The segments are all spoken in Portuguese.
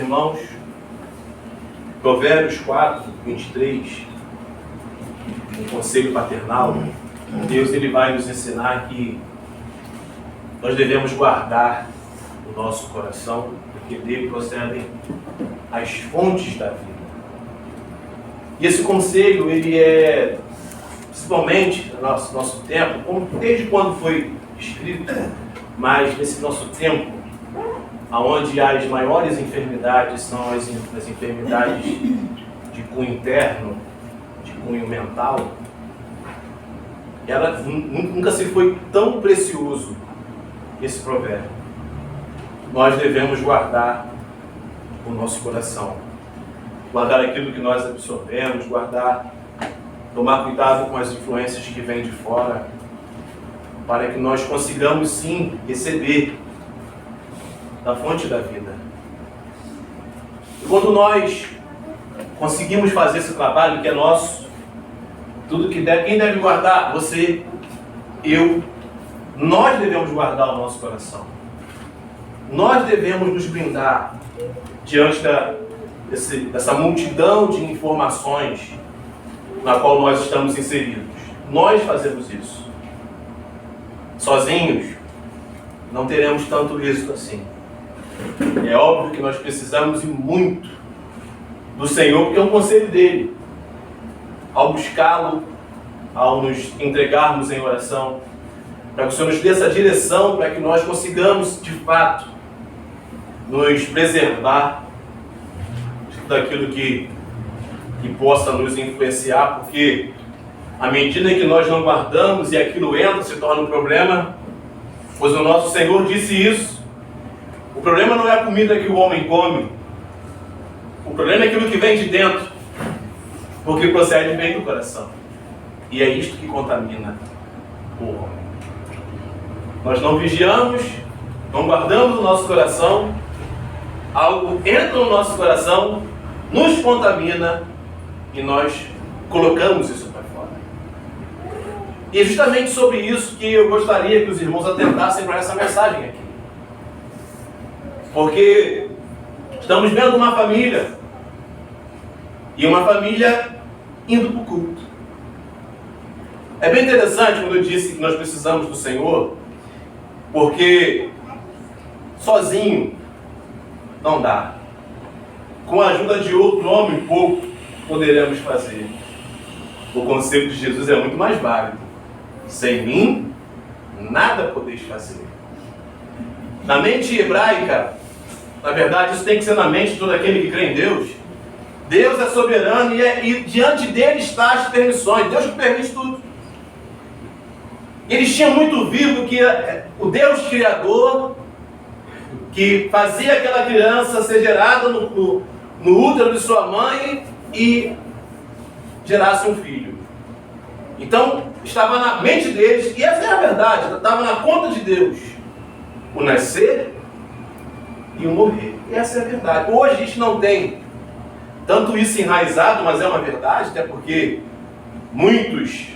irmãos, Provérbios 4, 23, um conselho paternal, Deus ele vai nos ensinar que nós devemos guardar o nosso coração, porque dele procedem as fontes da vida. E esse conselho, ele é, principalmente no nosso tempo, desde quando foi escrito, mas nesse nosso tempo, onde as maiores enfermidades são as enfermidades de cunho interno, de cunho mental, ela nunca se foi tão precioso esse provérbio. Nós devemos guardar o nosso coração, guardar aquilo que nós absorvemos, tomar cuidado com as influências que vêm de fora, para que nós consigamos sim receber da fonte da vida. E quando nós conseguimos fazer esse trabalho que é nosso, tudo que quem deve guardar? Você, eu. Nós devemos guardar o nosso coração. Nós devemos nos blindar diante dessa multidão de informações na qual nós estamos inseridos. Nós fazemos isso. Sozinhos, não teremos tanto êxito assim. É óbvio que nós precisamos e muito do Senhor, porque é um conselho dele. Ao buscá-lo, ao nos entregarmos em oração, para que o Senhor nos dê essa direção, para que nós consigamos, de fato, nos preservar daquilo que possa nos influenciar, porque à medida que nós não guardamos e aquilo entra, se torna um problema, pois o nosso Senhor disse isso. O problema não é a comida que o homem come, o problema é aquilo que vem de dentro, porque procede bem do coração. E é isto que contamina o homem. Nós não vigiamos, não guardamos o nosso coração, algo entra no nosso coração, nos contamina e nós colocamos isso para fora. E é justamente sobre isso que eu gostaria que os irmãos atentassem para essa mensagem aqui. Porque estamos vendo uma família, e uma família indo para o culto. É bem interessante quando eu disse que nós precisamos do Senhor, porque sozinho não dá. Com a ajuda de outro homem, pouco poderemos fazer. O conselho de Jesus é muito mais válido. Sem mim, nada podeis fazer. Na mente hebraica, na verdade, isso tem que ser na mente de todo aquele que crê em Deus. Deus é soberano e diante dele está as permissões. Deus que permite tudo. Eles tinham muito vivo que o Deus Criador, que fazia aquela criança ser gerada no útero de sua mãe e gerasse um filho. Então, estava na mente deles, e essa é a verdade, estava na conta de Deus, o nascer e o morrer. E essa é a verdade. Hoje a gente não tem tanto isso enraizado, mas é uma verdade, até porque muitos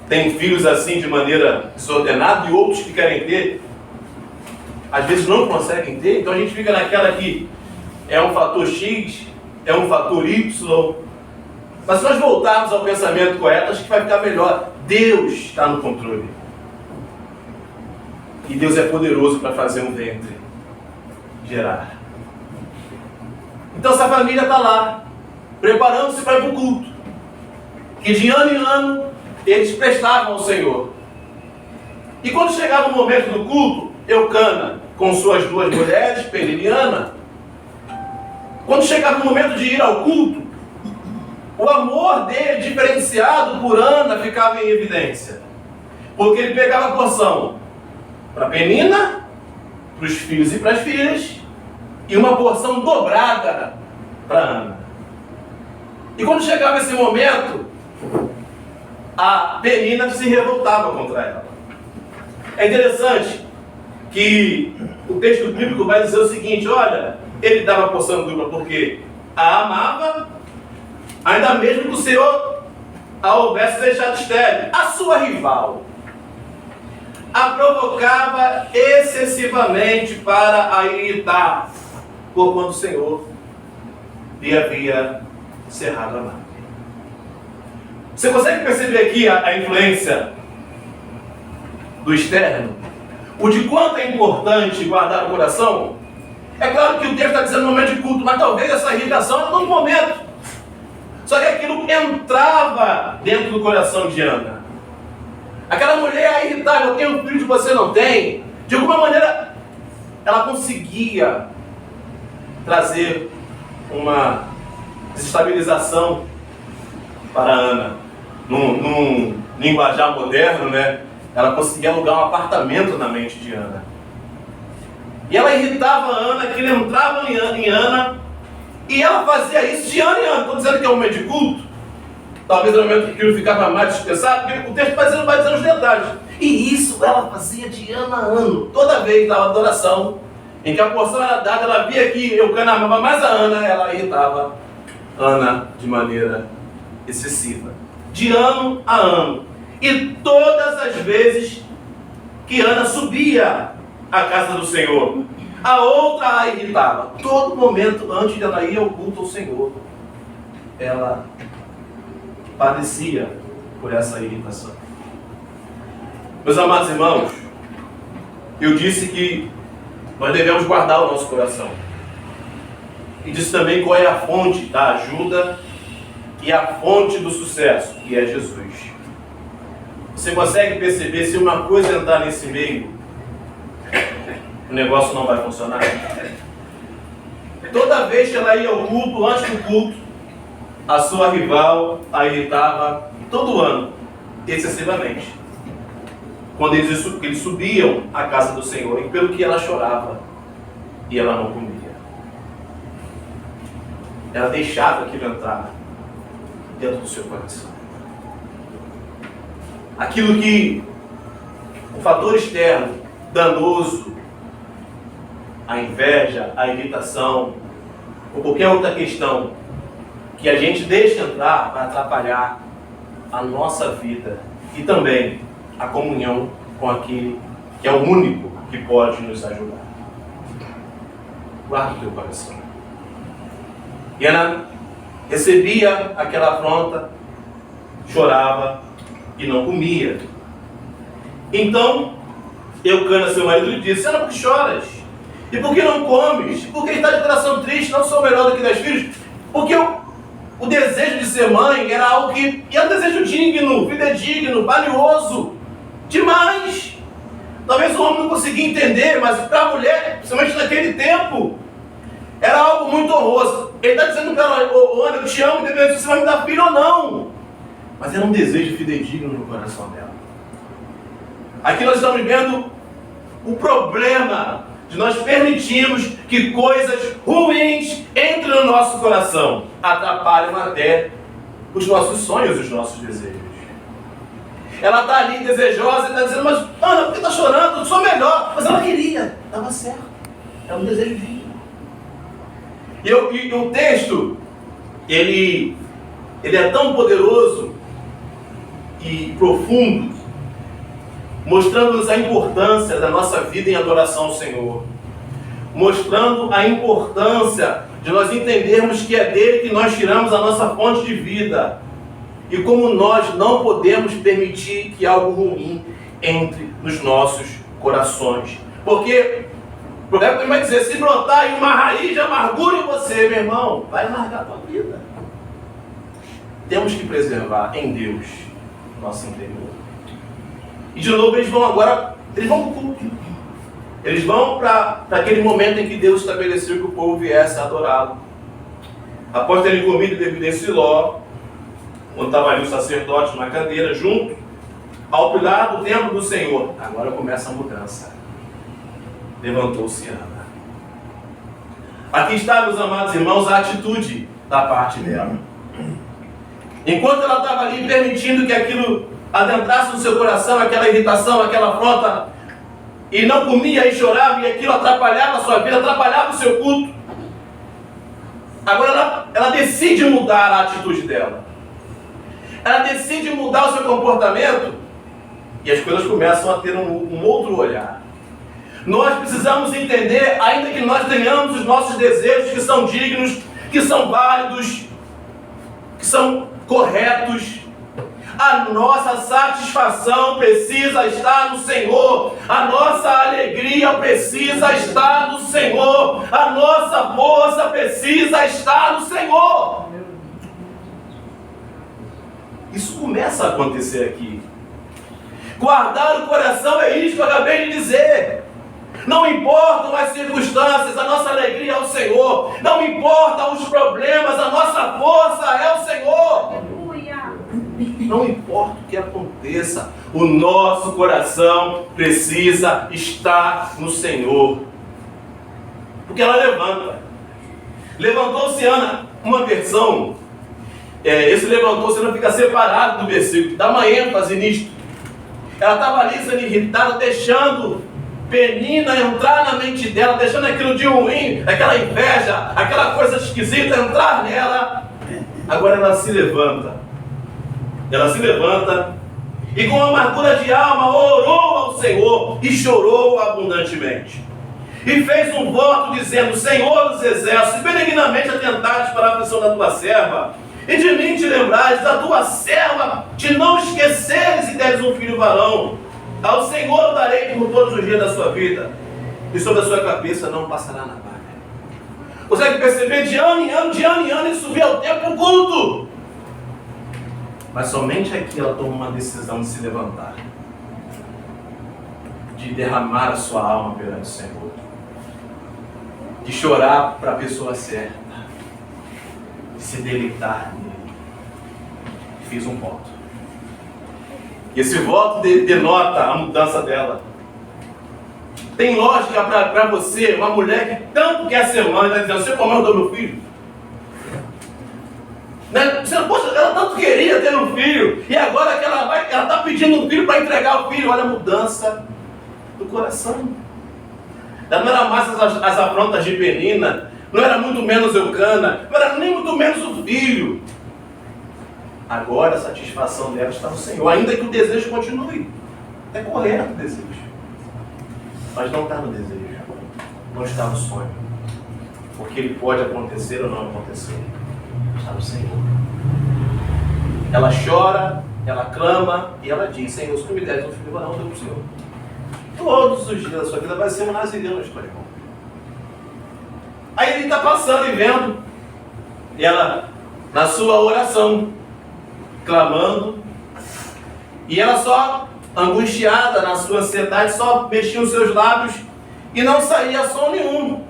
têm filhos assim de maneira desordenada e outros que querem ter, às vezes não conseguem ter, então a gente fica naquela que é um fator X, é um fator Y. Mas se nós voltarmos ao pensamento correto, acho que vai ficar melhor. Deus está no controle. E Deus é poderoso para fazer um ventre gerar. Então essa família está lá, preparando-se para ir para o culto. Que de ano em ano eles prestavam ao Senhor. E quando chegava o momento do culto, Eucana, com suas duas mulheres, Penina e Ana, quando chegava o momento de ir ao culto, o amor dele, diferenciado por Ana, ficava em evidência. Porque ele pegava a porção para Penina, para os filhos e para as filhas, e uma porção dobrada para Ana. E quando chegava esse momento, a Penina se revoltava contra ela. É interessante que o texto bíblico vai dizer o seguinte: olha, ele dava a porção dupla porque a amava, ainda mesmo que o Senhor a houvesse deixado estéril. A sua rival a provocava excessivamente para a irritar. por quando o Senhor lhe havia cerrado a mão. Você consegue perceber aqui a influência do externo? O de quanto é importante guardar o coração? É claro que o texto está dizendo no momento de culto, mas talvez essa irritação era todo momento. Só que aquilo entrava dentro do coração de Ana. Aquela mulher irritável, eu tenho um filho que você não tem. De alguma maneira, ela conseguia trazer uma desestabilização para Ana. Num linguajar moderno, né? Ela conseguia alugar um apartamento na mente de Ana. E ela irritava a Ana, aquilo entrava em Ana, e ela fazia isso de ano em ano. Estou dizendo que é um momento de culto, talvez no momento que aquilo ficava mais dispensado, porque o texto vai dizendo os detalhes. E isso ela fazia de ano a ano. Toda vez na adoração, em que a porção era dada, ela via que Eucana amava mais a Ana, ela irritava Ana de maneira excessiva. De ano a ano. E todas as vezes que Ana subia à casa do Senhor, a outra a irritava. Todo momento antes de ela ir ao culto ao Senhor, ela padecia por essa irritação. Meus amados irmãos, eu disse que nós devemos guardar o nosso coração. E disse também qual é a fonte da ajuda e a fonte do sucesso, que é Jesus. Você consegue perceber, se uma coisa entrar nesse meio, o negócio não vai funcionar? Toda vez que ela ia ao culto, antes do culto, a sua rival a irritava todo ano, excessivamente. Quando eles subiam à casa do Senhor, e pelo que ela chorava, e ela não comia. Ela deixava aquilo entrar dentro do seu coração. Aquilo que o fator externo, danoso, a inveja, a irritação, ou qualquer outra questão que a gente deixa entrar para atrapalhar a nossa vida e também a comunhão com aquele que é o único que pode nos ajudar. Guarda o teu coração. E Ana recebia aquela afronta, chorava e não comia. Então, Eucana, seu marido, lhe disse: Ana, por que choras? E por que não comes? Porque está de coração triste, não sou melhor do que 10 filhos? Porque o desejo de ser mãe era algo que era um desejo digno, fidedigno, valioso, demais. Talvez o homem não conseguia entender, mas para a mulher, principalmente naquele tempo, era algo muito honroso. Ele está dizendo para ela: Ana, eu te amo, independente se você vai me dar filho ou não. Mas era um desejo fidedigno no coração dela. Aqui nós estamos vendo o problema de nós permitirmos que coisas ruins entrem no nosso coração, atrapalham até os nossos sonhos, os nossos desejos. Ela está ali desejosa e está dizendo: mas Ana, por que está chorando? Eu sou melhor. Mas ela queria, estava certo. É um desejo digno. E o texto, ele é tão poderoso e profundo, mostrando-nos a importância da nossa vida em adoração ao Senhor, mostrando a importância de nós entendermos que é dele que nós tiramos a nossa fonte de vida, e como nós não podemos permitir que algo ruim entre nos nossos corações. Porque o provérbio vai dizer: se brotar aí uma raiz de amargura em você, meu irmão, vai largar a tua vida. Temos que preservar em Deus nosso interior. E de novo eles vão para o culto. Eles vão para aquele momento em que Deus estabeleceu que o povo viesse a adorá-lo. Após terem comido e bebido em Siló, quando estava ali o sacerdote na cadeira, junto ao pilar do templo do Senhor, agora começa a mudança. Levantou-se Ana. Aqui está, meus amados irmãos, a atitude da parte dela. Enquanto ela estava ali permitindo que aquilo adentrasse no seu coração, aquela irritação, aquela afronta, e não comia e chorava, e aquilo atrapalhava a sua vida, atrapalhava o seu culto, agora ela decide mudar a atitude dela. Ela decide mudar o seu comportamento, e as coisas começam a ter um outro olhar. Nós precisamos entender, ainda que nós tenhamos os nossos desejos que são dignos, que são válidos, que são corretos, a nossa satisfação precisa estar no Senhor, a nossa alegria precisa estar no Senhor, a nossa força precisa estar no Senhor. Isso começa a acontecer aqui. Guardar o coração é isso que eu acabei de dizer. Não importam as circunstâncias, a nossa alegria é o Senhor. Não importam os problemas, a nossa força é o Senhor. Não importa o que aconteça, o nosso coração precisa estar no Senhor. Porque ela levanta. Levantou-se Ana, uma versão, esse levantou-se não fica separado do versículo, dá uma ênfase nisto. Ela estava ali sendo irritada, deixando Penina entrar na mente dela, deixando aquilo de ruim, aquela inveja, aquela coisa esquisita entrar nela. Agora ela se levanta. Ela se levanta e com amargura de alma orou ao Senhor e chorou abundantemente. E fez um voto dizendo: Senhor dos exércitos, benignamente atentares para a aflição da tua serva, e de mim te lembrares, da tua serva te não esqueceres e deres um filho varão. Ao Senhor o darei por todos os dias da sua vida, e sobre a sua cabeça não passará na palha. Consegue perceber? De ano em ano, ele subia ao templo culto. Mas somente aqui ela toma uma decisão de se levantar, de derramar a sua alma perante o Senhor, de chorar para a pessoa certa, de se deleitar nele. Fiz um voto. E esse voto denota a mudança dela. Tem lógica para você, uma mulher que tanto quer ser mãe, está dizendo: você como eu dou meu filho? Né? Poxa, ela tanto queria ter um filho, e agora que ela está pedindo um filho para entregar o filho. Olha a mudança do coração. Ela não era mais as afrontas de Penina, não era muito menos Eucana, não era nem muito menos o filho. Agora a satisfação dela está no Senhor, ainda que o desejo continue. É correto o desejo, mas não está no desejo, não está no sonho, porque ele pode acontecer ou não acontecer. Está no Senhor. Ela chora, ela clama e ela diz: Senhor, se tu me deres um filho varão, eu dou para o Senhor. Todos os dias da sua vida vai ser um nazireu na história. Aí ele está passando e vendo, e ela, na sua oração, clamando, e ela só, angustiada na sua ansiedade, só mexia os seus lábios e não saía som nenhum.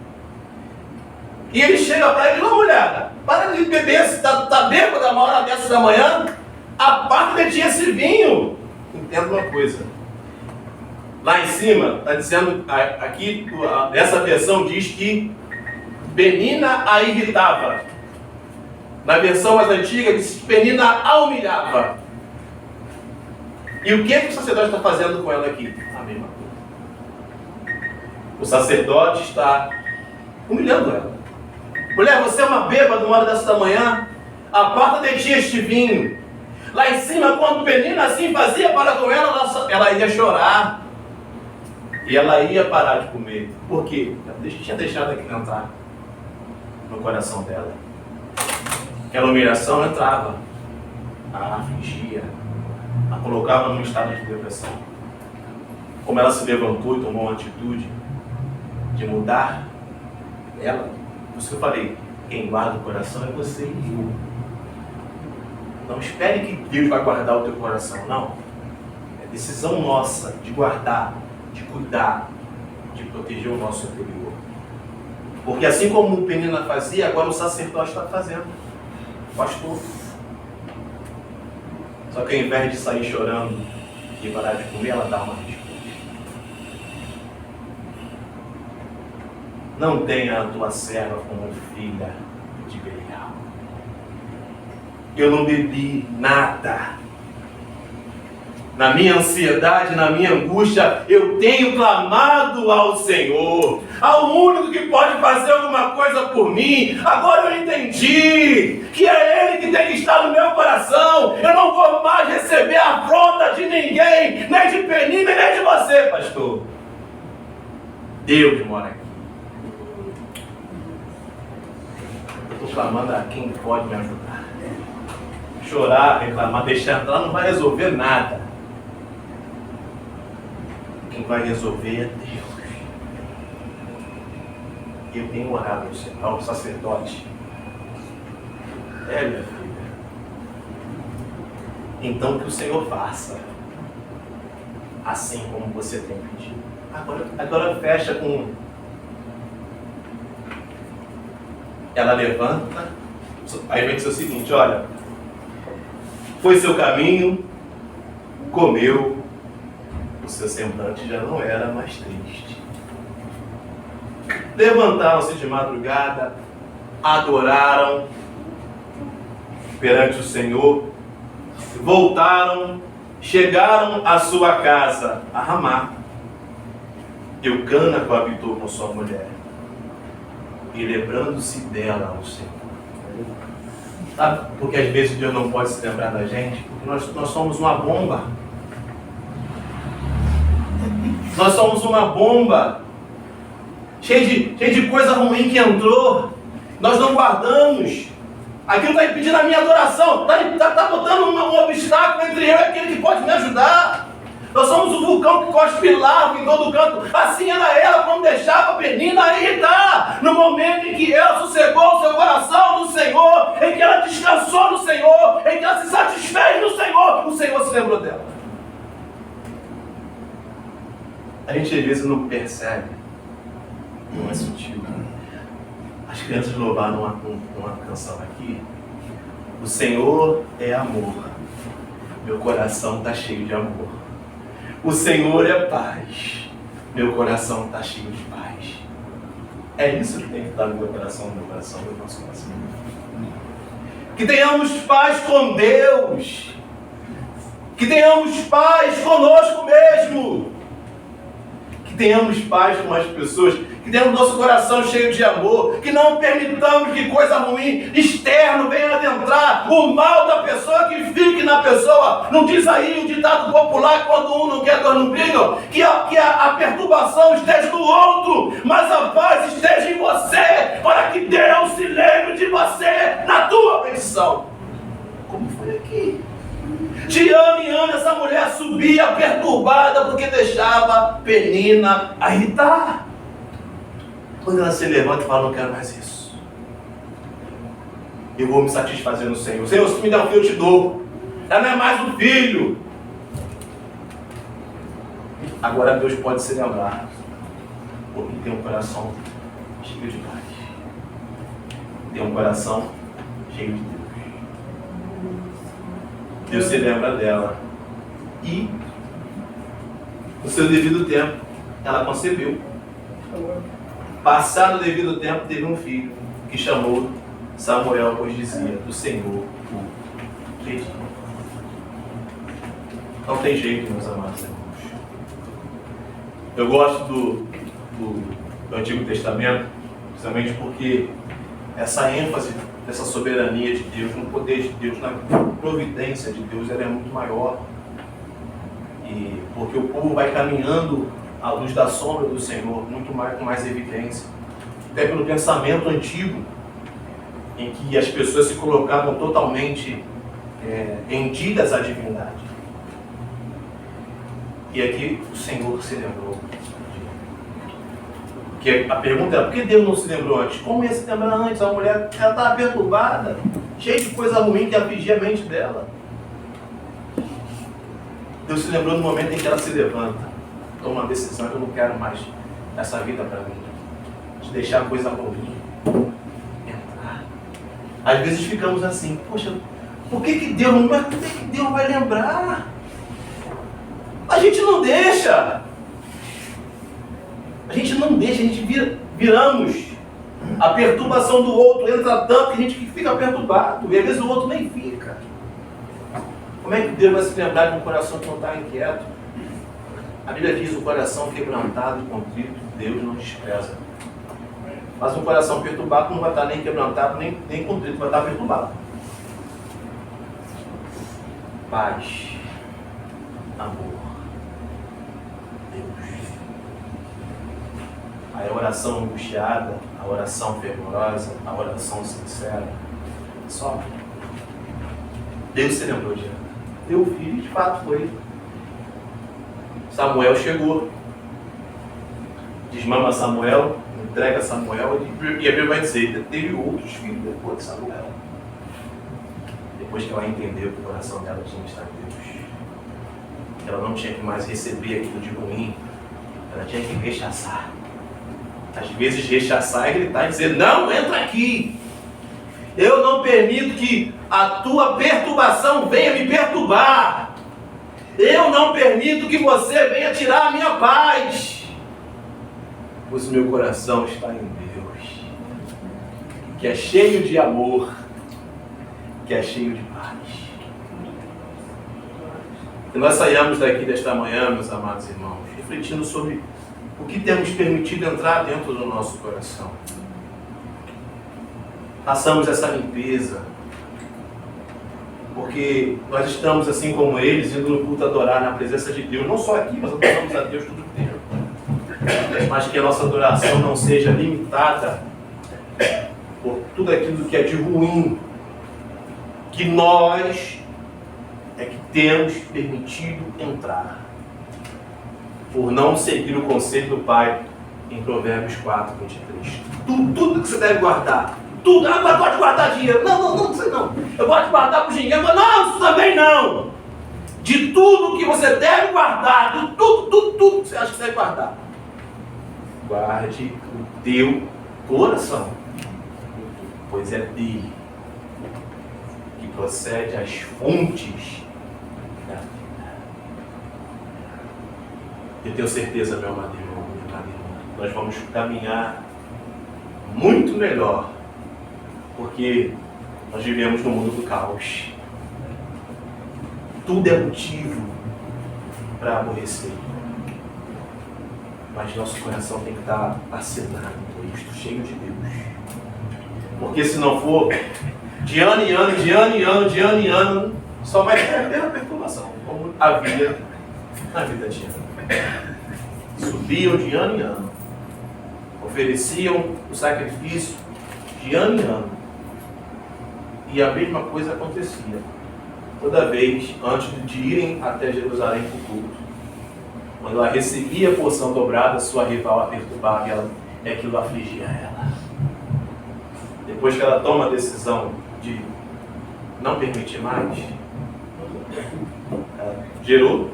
E ele chega para ele: não, mulher, para de beber, se está bêbada uma hora dessas da manhã, aparta de ti esse vinho. Entenda uma coisa, lá em cima está dizendo, aqui essa versão diz que Penina a irritava. Na versão mais antiga diz que Penina a humilhava. E o que o sacerdote está fazendo com ela aqui? A mesma coisa. O sacerdote está humilhando ela. Mulher, você é uma bêbada uma hora dessa da manhã, aparta de ti este vinho. Lá em cima, quando Penina assim fazia para com ela ia chorar. E ela ia parar de comer. Por quê? Ela tinha deixado aquilo entrar no coração dela. Aquela humilhação entrava, a afligia, a colocava num estado de depressão. Como ela se levantou e tomou uma atitude de mudar ela, por isso que eu falei, quem guarda o coração é você e eu. Não espere que Deus vai guardar o teu coração, não. É decisão nossa de guardar, de cuidar, de proteger o nosso interior. Porque assim como o Penina fazia, agora o sacerdote está fazendo. O pastor. Só que ao invés de sair chorando e parar de comer, ela dá uma resposta. Não tenha a tua serva como filha de Belial. Eu não bebi nada. Na minha ansiedade, na minha angústia, eu tenho clamado ao Senhor, ao único que pode fazer alguma coisa por mim. Agora eu entendi que é Ele que tem que estar no meu coração. Eu não vou mais receber a afronta de ninguém, nem de Penina, nem de você, pastor. Deus mora aqui. Eu estou clamando a quem pode me ajudar. Chorar, reclamar, deixar entrar não vai resolver nada. Quem vai resolver é Deus. Eu tenho orado ao sacerdote. Minha filha. Então que o Senhor faça assim como você tem pedido. Agora fecha com... Ela levanta, aí vem dizer o seguinte, olha, foi seu caminho, comeu, o seu semblante já não era mais triste. Levantaram-se de madrugada, adoraram perante o Senhor, voltaram, chegaram à sua casa, a Ramá. Eucana coabitou com sua mulher, e lembrando-se dela ao Senhor. Sabe porque às vezes Deus não pode se lembrar da gente? Porque nós somos uma bomba. Nós somos uma bomba. Cheio de coisa ruim que entrou. Nós não guardamos. Aquilo está impedindo a minha adoração. Está botando um obstáculo entre eu e aquele que pode me ajudar. Nós somos o vulcão que cospe lava em todo canto. Assim era ela quando deixava a Penina irritar. No momento em que ela sossegou o seu coração no Senhor, em que ela descansou no Senhor, em que ela se satisfez no Senhor, o Senhor se lembrou dela. A gente às vezes não percebe. Não é sutil. As crianças louvaram uma canção aqui. O Senhor é amor. Meu coração está cheio de amor. O Senhor é paz. Meu coração está cheio de paz. É isso que tem que estar no meu coração, no nosso coração. Que tenhamos paz com Deus. Que tenhamos paz conosco mesmo. Que tenhamos paz com as pessoas. Que tenhamos nosso coração cheio de amor. Que não permitamos que coisa ruim externo venha adentrar o mal da pessoa, que fique na pessoa. Não diz aí o ditado popular, quando um não quer, dois não brigam, que a perturbação esteja no outro, mas a paz esteja em você, para que Deus se lembre de você na tua petição. Como foi aqui? De ano em ano essa mulher subia perturbada porque deixava Penina a irritar. Quando ela se levanta e fala, não quero mais isso. Eu vou me satisfazer no Senhor. Senhor, se me der um filho, eu te dou. Ela não é mais um filho. Agora Deus pode se lembrar, porque tem um coração cheio de paz. Tem um coração cheio de Deus. Deus se lembra dela. E, no seu devido tempo, ela concebeu. Passado o devido tempo, teve um filho, que chamou Samuel, pois dizia, do Senhor o pediu. Não tem jeito, meus amados irmãos. Eu gosto do Antigo Testamento, precisamente porque essa ênfase dessa soberania de Deus, no poder de Deus, na providência de Deus, ela é muito maior. E porque o povo vai caminhando à luz da sombra do Senhor, muito mais, com mais evidência. Até pelo pensamento antigo, em que as pessoas se colocavam totalmente rendidas à divindade. E aqui o Senhor se lembrou. Porque a pergunta era, por que Deus não se lembrou antes? Como ia se lembrar antes? A mulher estava perturbada, cheia de coisa ruim que afligia a mente dela. Deus se lembrou no momento em que ela se levanta. Toma uma decisão que eu não quero mais essa vida para mim. De deixar coisa ruim entrar. Às vezes ficamos assim, poxa, por que Deus vai lembrar? A gente não deixa. A gente não deixa, a gente viramos. A perturbação do outro entra tanto que a gente fica perturbado. E às vezes o outro nem fica. Como é que Deus vai se lembrar de um coração que não está inquieto? A Bíblia diz, o coração quebrantado e contrito, Deus não despreza. Mas um coração perturbado não vai estar nem quebrantado, nem contrito, vai estar perturbado. Paz, amor, Deus. a oração angustiada, a oração fervorosa, a oração sincera. Só Deus se lembrou de Ana. Teu filho de fato foi. Samuel chegou. Desmama Samuel, entrega Samuel, e a Bíblia vai dizer, teve outros filhos depois de Samuel. Depois que ela entendeu que o coração dela tinha que estar em Deus, que ela não tinha que mais receber aquilo de ruim, ela tinha que rechaçar. Às vezes rechaçar é gritar e dizer, não, entra aqui. Eu não permito que a tua perturbação venha me perturbar. Eu não permito que você venha tirar a minha paz. Pois o meu coração está em Deus, que é cheio de amor, que é cheio de paz. Que nós saiamos daqui desta manhã, meus amados irmãos, refletindo sobre o que temos permitido entrar dentro do nosso coração. Façamos essa limpeza, porque nós estamos, assim como eles, indo no culto adorar na presença de Deus, não só aqui, mas adoramos a Deus todo o tempo. Mas que a nossa adoração não seja limitada por tudo aquilo que é de ruim, que nós é que temos permitido entrar, por não seguir o conselho do Pai em Provérbios 4, 23. Tudo que você deve guardar, tudo, mas pode guardar dinheiro. Não sei não. Eu gosto de guardar por dinheiro, mas não, isso também não. De tudo que você deve guardar, de tudo que você acha que você deve guardar, guarde o teu coração, pois é dele que procede as fontes da vida. Eu tenho certeza, meu amado irmão, minha amada irmã, nós vamos caminhar muito melhor, porque nós vivemos no mundo do caos. Tudo é motivo para aborrecer. Mas nosso coração tem que estar assinado por isto, cheio de Deus. Porque se não for, de ano em ano, só vai ter a perturbação, como havia na vida de Ana. Subiam de ano em ano, ofereciam o sacrifício de ano em ano. E a mesma coisa acontecia. Toda vez, antes de irem até Jerusalém para o culto, quando ela recebia a porção dobrada, sua rival a perturbava e aquilo afligia ela. Depois que ela toma a decisão de não permitir mais, ela gerou,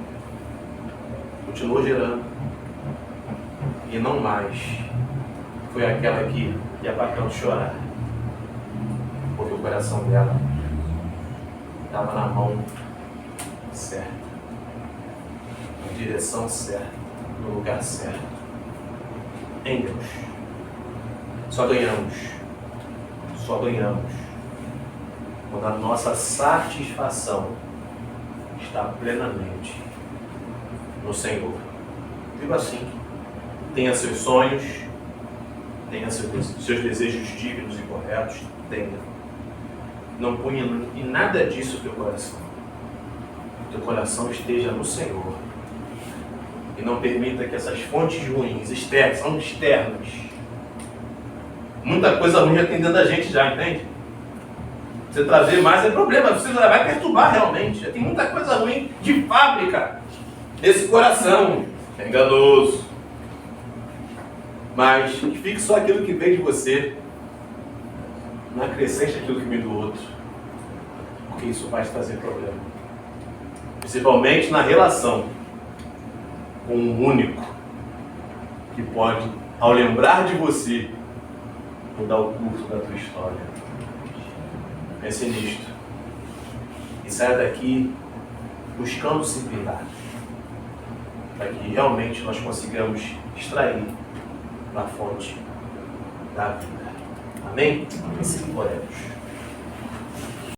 continuou gerando, e não mais foi aquela que ia para canto chorar, porque o coração dela estava na mão certa, na direção certa, no lugar certo, em Deus. Só ganhamos quando a nossa satisfação está plenamente no Senhor. Viva assim, tenha seus sonhos, tenha seus desejos dignos e corretos, tenha. Não ponha em nada disso o teu coração. O teu coração esteja no Senhor. E não permita que essas fontes ruins, são externas. Muita coisa ruim já tem dentro da gente já, entende? Você trazer mais é problema, você vai perturbar realmente. Já tem muita coisa ruim de fábrica nesse coração. É enganoso. Mas que fique só aquilo que vem de você. Não acrescente aquilo que vem do outro, porque isso vai te trazer problema, principalmente na relação com um único que pode, ao lembrar de você, mudar o curso da tua história. Pense nisto e saia daqui buscando simplicidade, para que realmente nós consigamos extrair da fonte da vida. Amém? Assim oremos.